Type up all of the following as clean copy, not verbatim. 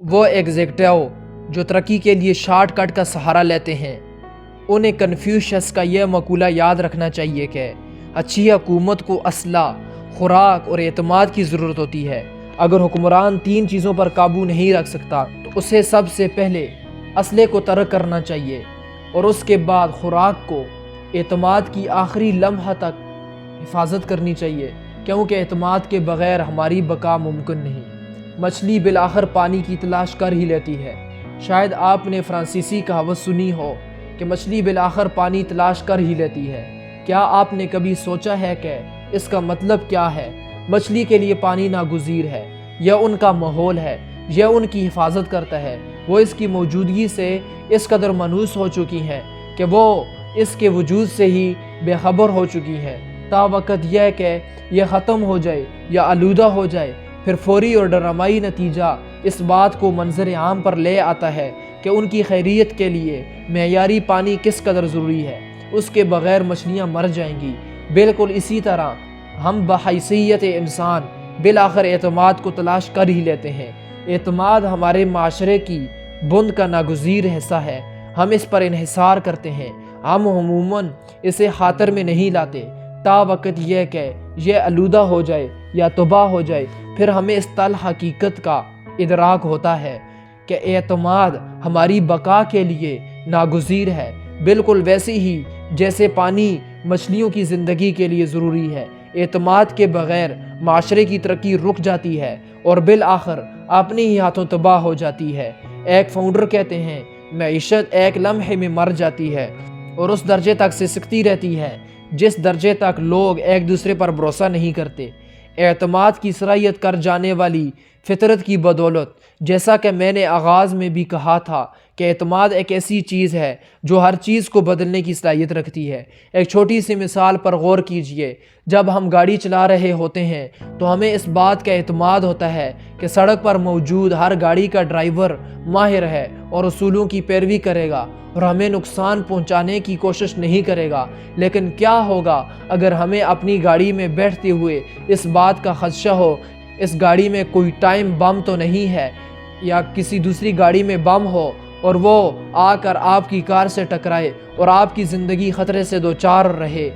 وہ ایگزیکٹو جو ترقی کے لیے شارٹ کٹ کا سہارا لیتے ہیں، انہیں کنفیوشس کا یہ مقولہ یاد رکھنا چاہیے کہ اچھی حکومت کو اسلحہ، خوراک اور اعتماد کی ضرورت ہوتی ہے۔ اگر حکمران 3 چیزوں پر قابو نہیں رکھ سکتا تو اسے سب سے پہلے اسلحے کو ترک کرنا چاہیے، اور اس کے بعد خوراک کو اعتماد کی آخری لمحہ تک حفاظت کرنی چاہیے، کیونکہ اعتماد کے بغیر ہماری بقا ممکن نہیں۔ مچھلی بالآخر پانی کی تلاش کر ہی لیتی ہے۔ شاید آپ نے فرانسیسی کہاوت سنی ہو کہ مچھلی بالآخر پانی تلاش کر ہی لیتی ہے۔ کیا آپ نے کبھی سوچا ہے کہ اس کا مطلب کیا ہے؟ مچھلی کے لیے پانی ناگزیر ہے، یہ ان کا ماحول ہے، یہ ان کی حفاظت کرتا ہے۔ وہ اس کی موجودگی سے اس قدر مانوس ہو چکی ہیں کہ وہ اس کے وجود سے ہی بے خبر ہو چکی ہیں، تا وقت یہ کہ یہ ختم ہو جائے یا آلودہ ہو جائے۔ پھر فوری اور ڈرامائی نتیجہ اس بات کو منظر عام پر لے آتا ہے کہ ان کی خیریت کے لیے معیاری پانی کس قدر ضروری ہے۔ اس کے بغیر مچھلیاں مر جائیں گی۔ بالکل اسی طرح ہم بحیثیت انسان بالآخر اعتماد کو تلاش کر ہی لیتے ہیں۔ اعتماد ہمارے معاشرے کی بند کا ناگزیر حصہ ہے۔ ہم اس پر انحصار کرتے ہیں۔ ہم عموماً اسے خاطر میں نہیں لاتے، تا وقت یہ کہ یہ آلودہ ہو جائے یا تباہ ہو جائے۔ پھر ہمیں اس تلخ حقیقت کا ادراک ہوتا ہے کہ اعتماد ہماری بقا کے لیے ناگزیر ہے، بالکل ویسے ہی جیسے پانی مچھلیوں کی زندگی کے لیے ضروری ہے۔ اعتماد کے بغیر معاشرے کی ترقی رک جاتی ہے اور بالآخر اپنے ہی ہاتھوں تباہ ہو جاتی ہے۔ ایک فاؤنڈر کہتے ہیں، معیشت ایک لمحے میں مر جاتی ہے اور اس درجے تک سسکتی رہتی ہے جس درجے تک لوگ ایک دوسرے پر بھروسہ نہیں کرتے۔ اعتماد کی صلاحیت کر جانے والی فطرت کی بدولت، جیسا کہ میں نے آغاز میں بھی کہا تھا کہ اعتماد ایک ایسی چیز ہے جو ہر چیز کو بدلنے کی صلاحیت رکھتی ہے۔ ایک چھوٹی سی مثال پر غور کیجئے۔ جب ہم گاڑی چلا رہے ہوتے ہیں تو ہمیں اس بات کا اعتماد ہوتا ہے کہ سڑک پر موجود ہر گاڑی کا ڈرائیور ماہر ہے اور اصولوں کی پیروی کرے گا اور ہمیں نقصان پہنچانے کی کوشش نہیں کرے گا۔ لیکن کیا ہوگا اگر ہمیں اپنی گاڑی میں بیٹھتے ہوئے اس بات کا خدشہ ہو، اس گاڑی میں کوئی ٹائم بم تو نہیں ہے، یا کسی دوسری گاڑی میں بم ہو اور وہ آ کر آپ کی کار سے ٹکرائے اور آپ کی زندگی خطرے سے دوچار رہے۔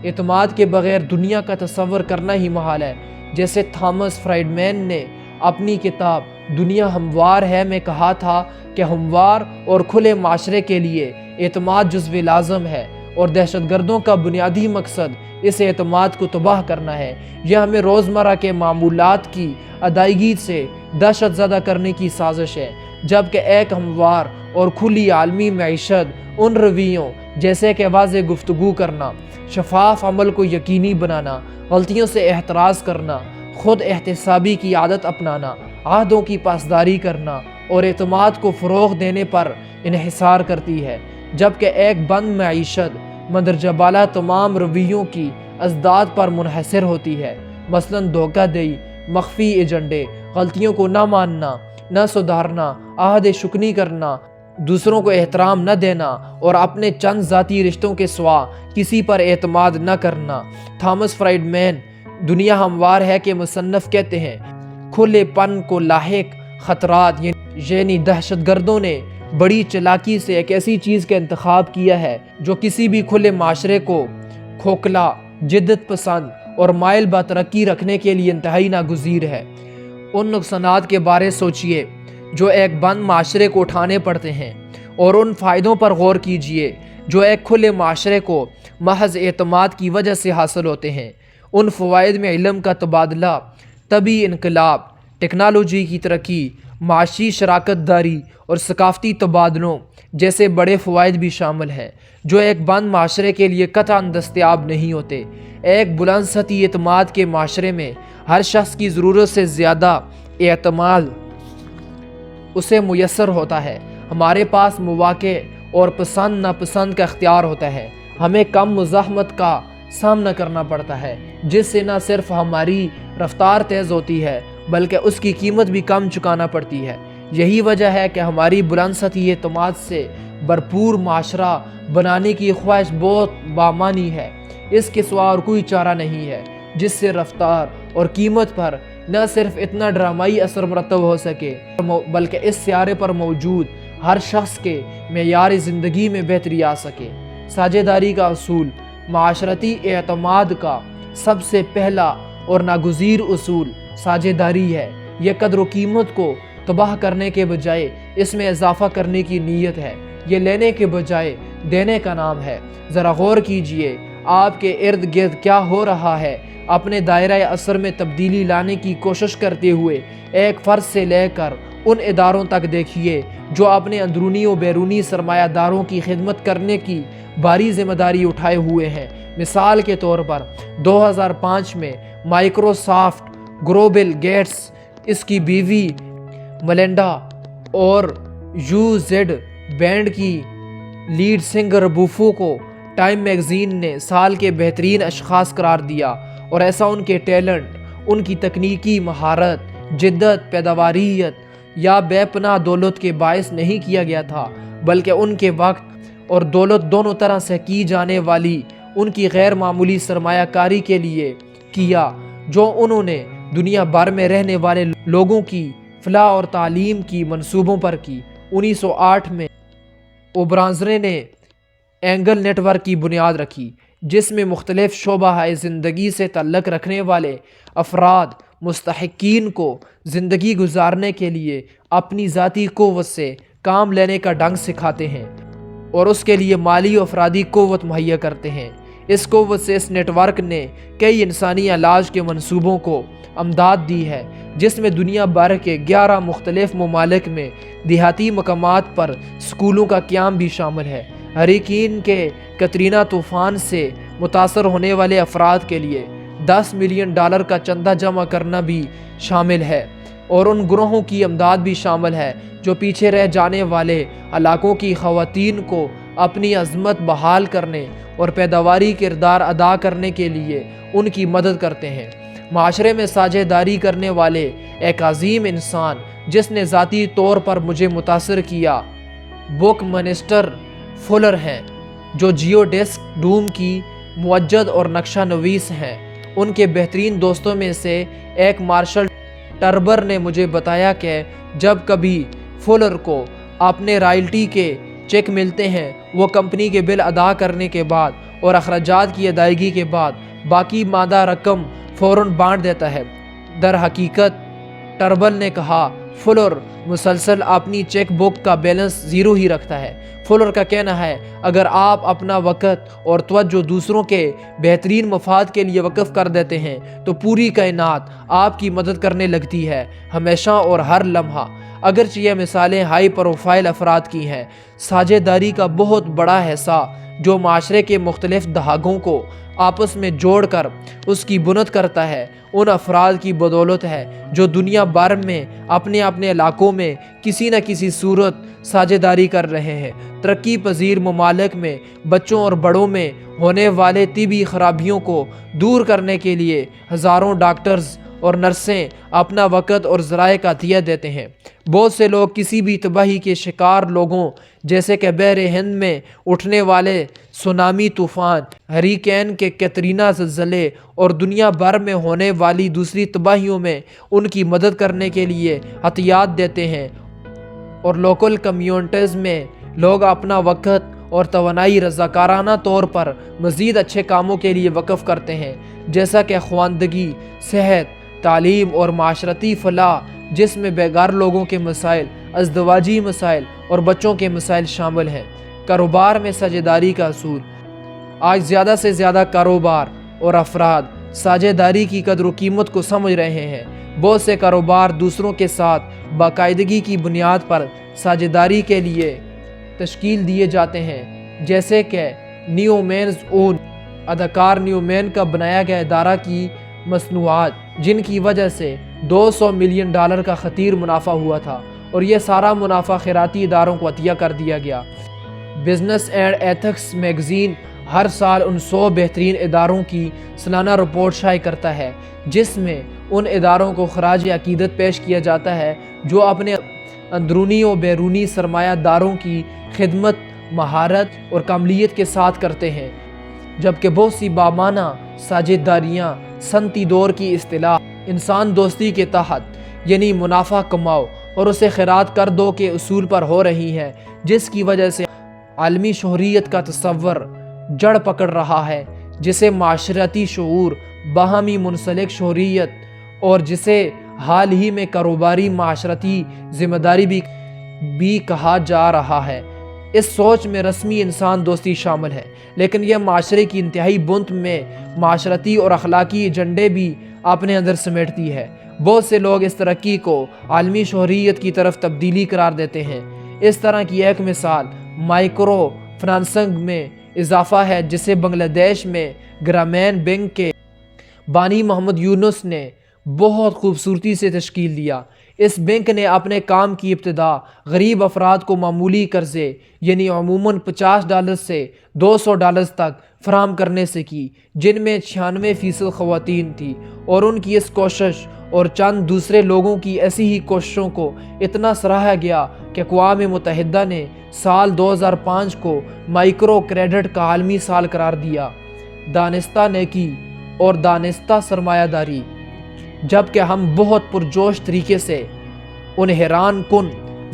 اعتماد کے بغیر دنیا کا تصور کرنا ہی محال ہے۔ جیسے تھامس فرائڈمین نے اپنی کتاب دنیا ہموار ہے میں کہا تھا کہ ہموار اور کھلے معاشرے کے لیے اعتماد جزو لازم ہے، اور دہشت گردوں کا بنیادی مقصد اس اعتماد کو تباہ کرنا ہے۔ یہ ہمیں روزمرہ کے معمولات کی ادائیگی سے دہشت زدہ کرنے کی سازش ہے، جبکہ ایک ہموار اور کھلی عالمی معیشت ان رویوں جیسے کہ واضح گفتگو کرنا، شفاف عمل کو یقینی بنانا، غلطیوں سے احتراز کرنا، خود احتسابی کی عادت اپنانا، عہدوں کی پاسداری کرنا اور اعتماد کو فروغ دینے پر انحصار کرتی ہے، جبکہ ایک بند معیشت مندرجہ بالا تمام رویوں کی ازداد پر منحصر ہوتی ہے، مثلاً دھوکہ دہی، مخفی ایجنڈے، غلطیوں کو نہ ماننا، نہ سدھارنا، عہد شکنی کرنا، دوسروں کو احترام نہ دینا اور اپنے چند ذاتی رشتوں کے سوا کسی پر اعتماد نہ کرنا۔ تھامس فرائڈمین دنیا ہموار ہے کے مصنف کہتے ہیں، کھلے پن کو لاحق خطرات یعنی دہشت گردوں نے بڑی چالاکی سے ایک ایسی چیز کا انتخاب کیا ہے جو کسی بھی کھلے معاشرے کو کھوکھلا، جدت پسند اور مائل با ترقی رکھنے کے لیے انتہائی ناگزیر ہے۔ ان نقصانات کے بارے سوچئے جو ایک بند معاشرے کو اٹھانے پڑتے ہیں، اور ان فائدوں پر غور کیجئے جو ایک کھلے معاشرے کو محض اعتماد کی وجہ سے حاصل ہوتے ہیں۔ ان فوائد میں علم کا تبادلہ، طبی انقلاب، ٹیکنالوجی کی ترقی، معاشی شراکت داری اور ثقافتی تبادلوں جیسے بڑے فوائد بھی شامل ہیں، جو ایک بند معاشرے کے لیے قطعاً دستیاب نہیں ہوتے۔ ایک بلند سطحی اعتماد کے معاشرے میں ہر شخص کی ضرورت سے زیادہ اعتماد اسے میسر ہوتا ہے۔ ہمارے پاس مواقع اور پسند ناپسند کا اختیار ہوتا ہے۔ ہمیں کم مزاحمت کا سامنا کرنا پڑتا ہے، جس سے نہ صرف ہماری رفتار تیز ہوتی ہے بلکہ اس کی قیمت بھی کم چکانا پڑتی ہے۔ یہی وجہ ہے کہ ہماری بلند سطحی اعتماد سے بھرپور معاشرہ بنانے کی خواہش بہت بامعنی ہے۔ اس کے سوا اور کوئی چارہ نہیں ہے جس سے رفتار اور قیمت پر نہ صرف اتنا ڈرامائی اثر مرتب ہو سکے بلکہ اس سیارے پر موجود ہر شخص کے معیار زندگی میں بہتری آ سکے۔ ساجھے داری کا اصول معاشرتی اعتماد کا سب سے پہلا اور ناگزیر اصول ساجھے داری ہے۔ یہ قدر و قیمت کو تباہ کرنے کے بجائے اس میں اضافہ کرنے کی نیت ہے۔ یہ لینے کے بجائے دینے کا نام ہے۔ ذرا غور کیجئے آپ کے ارد گرد کیا ہو رہا ہے۔ اپنے دائرہ اثر میں تبدیلی لانے کی کوشش کرتے ہوئے ایک فرد سے لے کر ان اداروں تک دیکھیے جو اپنے اندرونی و بیرونی سرمایہ داروں کی خدمت کرنے کی بھاری ذمہ داری اٹھائے ہوئے ہیں۔ مثال کے طور پر 2005 میں مائیکروسافٹ گلوبل گیٹس، اس کی بیوی ملنڈا اور یو-زیڈ بینڈ کی لیڈ سنگر بوفو کو ٹائم میگزین نے سال کے بہترین اشخاص قرار دیا، اور ایسا ان کے ٹیلنٹ، ان کی تکنیکی مہارت، جدت، پیداواریت یا بے پناہ دولت کے باعث نہیں کیا گیا تھا، بلکہ ان کے وقت اور دولت دونوں طرح سے کی جانے والی ان کی غیر معمولی سرمایہ کاری کے لیے کیا، جو انہوں نے دنیا بھر میں رہنے والے لوگوں کی فلاح اور تعلیم کی منصوبوں پر کی۔ 1908 میں اوبرانزرے نے اینگل نیٹ ورک کی بنیاد رکھی، جس میں مختلف شعبہ زندگی سے تعلق رکھنے والے افراد مستحقین کو زندگی گزارنے کے لیے اپنی ذاتی قوت سے کام لینے کا ڈھنگ سکھاتے ہیں اور اس کے لیے مالی و افرادی قوت مہیا کرتے ہیں۔ اس قوت سے اس نیٹ ورک نے کئی انسانی علاج کے منصوبوں کو امداد دی ہے، جس میں دنیا بھر کے 11 مختلف ممالک میں دیہاتی مقامات پر سکولوں کا قیام بھی شامل ہے۔ ہریکین کے کترینا طوفان سے متاثر ہونے والے افراد کے لیے $10 ملین کا چندہ جمع کرنا بھی شامل ہے، اور ان گروہوں کی امداد بھی شامل ہے جو پیچھے رہ جانے والے علاقوں کی خواتین کو اپنی عظمت بحال کرنے اور پیداواری کردار ادا کرنے کے لیے ان کی مدد کرتے ہیں۔ معاشرے میں ساجھے داری کرنے والے ایک عظیم انسان جس نے ذاتی طور پر مجھے متاثر کیا بک منسٹر فولر ہیں، جو جیو ڈسک ڈوم کی موجد اور نقشہ نویس ہیں۔ ان کے بہترین دوستوں میں سے ایک مارشل ٹربر نے مجھے بتایا کہ جب کبھی فولر کو اپنے رائلٹی کے چیک ملتے ہیں، وہ کمپنی کے بل ادا کرنے کے بعد اور اخراجات کی ادائیگی کے بعد باقی ماندہ رقم فوراً بانٹ دیتا ہے۔ در حقیقت ٹربل نے کہا، فولر مسلسل اپنی چیک بک کا بیلنس زیرو ہی رکھتا ہے۔ فولر کا کہنا ہے، اگر آپ اپنا وقت اور توجہ دوسروں کے بہترین مفاد کے لیے وقف کر دیتے ہیں تو پوری کائنات آپ کی مدد کرنے لگتی ہے، ہمیشہ اور ہر لمحہ۔ اگرچہ یہ مثالیں ہائی پروفائل افراد کی ہیں، ساجھے داری کا بہت بڑا حصہ جو معاشرے کے مختلف دھاگوں کو آپس میں جوڑ کر اس کی بنیاد کرتا ہے، ان افراد کی بدولت ہے جو دنیا بھر میں اپنے اپنے علاقوں میں کسی نہ کسی صورت ساجھے داری کر رہے ہیں۔ ترقی پذیر ممالک میں بچوں اور بڑوں میں ہونے والے طبی خرابیوں کو دور کرنے کے لیے ہزاروں ڈاکٹرز اور نرسیں اپنا وقت اور ذرائع کا عطیہ دیتے ہیں۔ بہت سے لوگ کسی بھی تباہی کے شکار لوگوں جیسے کہ بحر ہند میں اٹھنے والے سونامی طوفان، ہریکین کے کترینا زلزلے اور دنیا بھر میں ہونے والی دوسری تباہیوں میں ان کی مدد کرنے کے لیے عطیات دیتے ہیں، اور لوکل کمیونٹیز میں لوگ اپنا وقت اور توانائی رضاکارانہ طور پر مزید اچھے کاموں کے لیے وقف کرتے ہیں، جیسا کہ خواندگی، صحت، تعلیم اور معاشرتی فلاح، جس میں بیگار لوگوں کے مسائل، ازدواجی مسائل اور بچوں کے مسائل شامل ہیں۔ کاروبار میں ساجھے داری کا اصول۔ آج زیادہ سے زیادہ کاروبار اور افراد ساجھے داری کی قدر و قیمت کو سمجھ رہے ہیں۔ بہت سے کاروبار دوسروں کے ساتھ باقاعدگی کی بنیاد پر ساجھے داری کے لیے تشکیل دیے جاتے ہیں، جیسے کہ نیو مینز اون اداکار نیو مین کا بنایا گیا ادارہ کی مصنوعات، جن کی وجہ سے $200 ملین کا خطیر منافع ہوا تھا، اور یہ سارا منافع خیراتی اداروں کو عطیہ کر دیا گیا۔ بزنس اینڈ ایتھکس میگزین ہر سال ان 100 بہترین اداروں کی سالانہ رپورٹ شائع کرتا ہے، جس میں ان اداروں کو خراج عقیدت پیش کیا جاتا ہے جو اپنے اندرونی و بیرونی سرمایہ داروں کی خدمت مہارت اور کاملیت کے ساتھ کرتے ہیں، جبکہ بہت سی بامانہ ساجھے داریاں صنعتی دور کی اصطلاح انسان دوستی کے تحت یعنی منافع کماؤ اور اسے خیرات کر دو کے اصول پر ہو رہی ہیں، جس کی وجہ سے عالمی شہریت کا تصور جڑ پکڑ رہا ہے، جسے معاشرتی شعور، باہمی منسلک شہریت اور جسے حال ہی میں کاروباری معاشرتی ذمہ داری بھی کہا جا رہا ہے۔ اس سوچ میں رسمی انسان دوستی شامل ہے، لیکن یہ معاشرے کی انتہائی بنت میں معاشرتی اور اخلاقی ایجنڈے بھی اپنے اندر سمیٹتی ہے۔ بہت سے لوگ اس ترقی کو عالمی شہریت کی طرف تبدیلی قرار دیتے ہیں۔ اس طرح کی ایک مثال مائکرو فنانسنگ میں اضافہ ہے، جسے بنگلہ دیش میں گرامین بینک کے بانی محمد یونس نے بہت خوبصورتی سے تشکیل دیا۔ اس بینک نے اپنے کام کی ابتدا غریب افراد کو معمولی قرضے یعنی عموماً $50 سے $200 تک فراہم کرنے سے کی، جن میں 96% خواتین تھیں، اور ان کی اس کوشش اور چند دوسرے لوگوں کی ایسی ہی کوششوں کو اتنا سراہا گیا کہ اقوام متحدہ نے سال 2005 کو مائکرو کریڈٹ کا عالمی سال قرار دیا۔ دانستہ نیکی اور دانستہ سرمایہ داری، جبکہ ہم بہت پرجوش طریقے سے ان حیران کن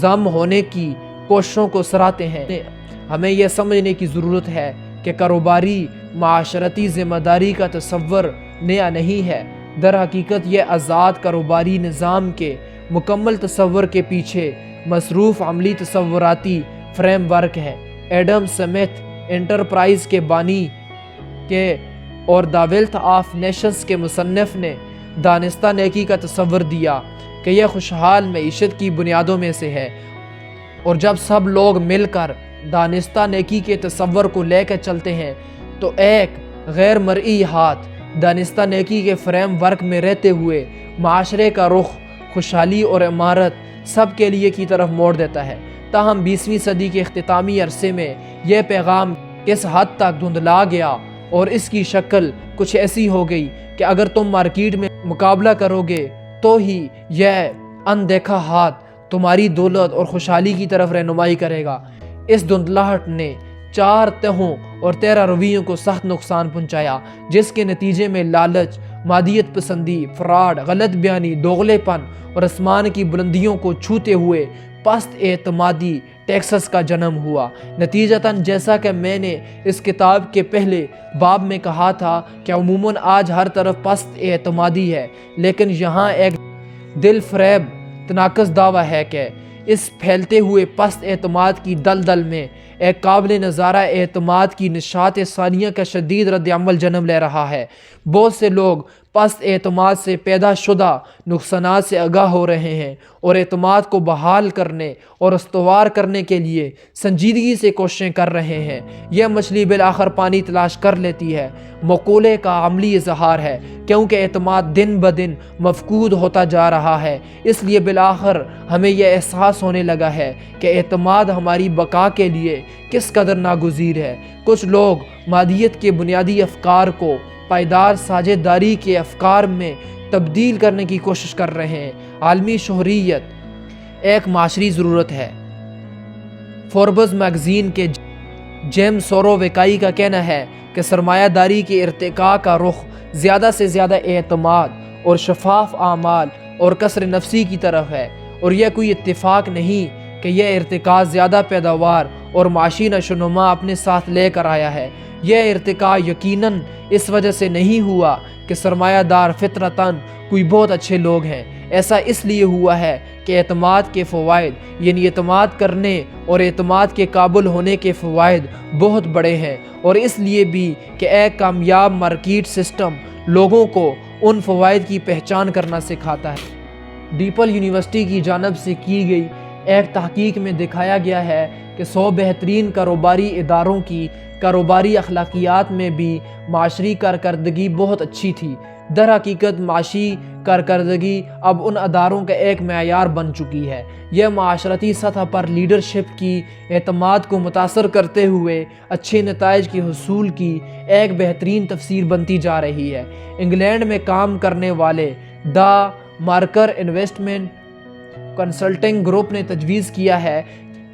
ضم ہونے کی کوششوں کو سراہتے ہیں، ہمیں یہ سمجھنے کی ضرورت ہے کہ کاروباری معاشرتی ذمہ داری کا تصور نیا نہیں ہے۔ در حقیقت یہ آزاد کاروباری نظام کے مکمل تصور کے پیچھے مصروف عملی تصوراتی فریم ورک ہے۔ ایڈم سمتھ انٹرپرائز کے بانی اور دی ویلتھ آف نیشنز کے مصنف نے دانستہ نیکی کا تصور دیا کہ یہ خوشحال معیشت کی بنیادوں میں سے ہے، اور جب سب لوگ مل کر دانستہ نیکی کے تصور کو لے کر چلتے ہیں تو ایک غیر مرئی ہاتھ دانستہ نیکی کے فریم ورک میں رہتے ہوئے معاشرے کا رخ خوشحالی اور عمارت سب کے لیے کی طرف موڑ دیتا ہے۔ تاہم 20ویں صدی کے اختتامی عرصے میں یہ پیغام کس حد تک دھندلا گیا اور اس کی شکل کچھ ایسی ہو گئی کہ اگر تم مارکیٹ میں مقابلہ کرو گے تو ہی یہ اندیکھا ہاتھ تمہاری دولت اور خوشحالی کی طرف رہنمائی کرے گا۔ اس دھندلاہٹ نے 4 تہوں اور 13 رویوں کو سخت نقصان پہنچایا، جس کے نتیجے میں لالچ، مادیت پسندی، فراڈ، غلط بیانی، دوغلے پن اور آسمان کی بلندیوں کو چھوتے ہوئے پست اعتمادی ٹیکسس کا جنم ہوا۔ نتیجتاً جیسا کہ میں نے اس کتاب کے پہلے باب میں کہا تھا کہ عموماً آج ہر طرف پست اعتمادی ہے، لیکن یہاں ایک دل فریب تناقض دعویٰ ہے کہ اس پھیلتے ہوئے پست اعتماد کی دلدل میں ایک قابل نظارہ اعتماد کی نشاط ثانیہ کا شدید رد عمل جنم لے رہا ہے۔ بہت سے لوگ پست اعتماد سے پیدا شدہ نقصانات سے آگاہ ہو رہے ہیں اور اعتماد کو بحال کرنے اور استوار کرنے کے لیے سنجیدگی سے کوششیں کر رہے ہیں۔ یہ مچھلی بالآخر پانی تلاش کر لیتی ہے مقولے کا عملی اظہار ہے، کیونکہ اعتماد دن بدن مفقود ہوتا جا رہا ہے۔ اس لیے بالآخر ہمیں یہ احساس ہونے لگا ہے کہ اعتماد ہماری بقا کے لیے کس قدر ناگزیر ہے۔ کچھ لوگ مادیت کے بنیادی افکار کو پائیدار ساجھیداری کے افکار میں تبدیل کرنے کی کوشش کر رہے ہیں۔ عالمی شہریت ایک معاشری ضرورت ہے۔ فوربس میگزین کے جیم سوروویکائی کا کہنا ہے کہ سرمایہ داری کے ارتقاء کا رخ زیادہ سے زیادہ اعتماد اور شفاف اعمال اور کسر نفسی کی طرف ہے، اور یہ کوئی اتفاق نہیں کہ یہ ارتقاء زیادہ پیداوار اور معاشی نشوونما اپنے ساتھ لے کر آیا ہے۔ یہ ارتقاء یقیناً اس وجہ سے نہیں ہوا کہ سرمایہ دار فطرتاً کوئی بہت اچھے لوگ ہیں۔ ایسا اس لیے ہوا ہے کہ اعتماد کے فوائد یعنی اعتماد کرنے اور اعتماد کے قابل ہونے کے فوائد بہت بڑے ہیں، اور اس لیے بھی کہ ایک کامیاب مارکیٹ سسٹم لوگوں کو ان فوائد کی پہچان کرنا سکھاتا ہے۔ ڈیپل یونیورسٹی کی جانب سے کی گئی ایک تحقیق میں دکھایا گیا ہے کہ 100 بہترین کاروباری اداروں کی کاروباری اخلاقیات میں بھی معاشری کارکردگی بہت اچھی تھی۔ در حقیقت معاشی کارکردگی اب ان اداروں کا ایک معیار بن چکی ہے۔ یہ معاشرتی سطح پر لیڈرشپ کی اعتماد کو متاثر کرتے ہوئے اچھے نتائج کے حصول کی ایک بہترین تفسیر بنتی جا رہی ہے۔ انگلینڈ میں کام کرنے والے دا مارکر انویسٹمنٹ کنسلٹنگ گروپ نے تجویز کیا ہے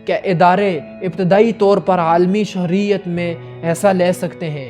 کہ ادارے ابتدائی طور پر عالمی شہریت میں حصہ لے سکتے ہیں،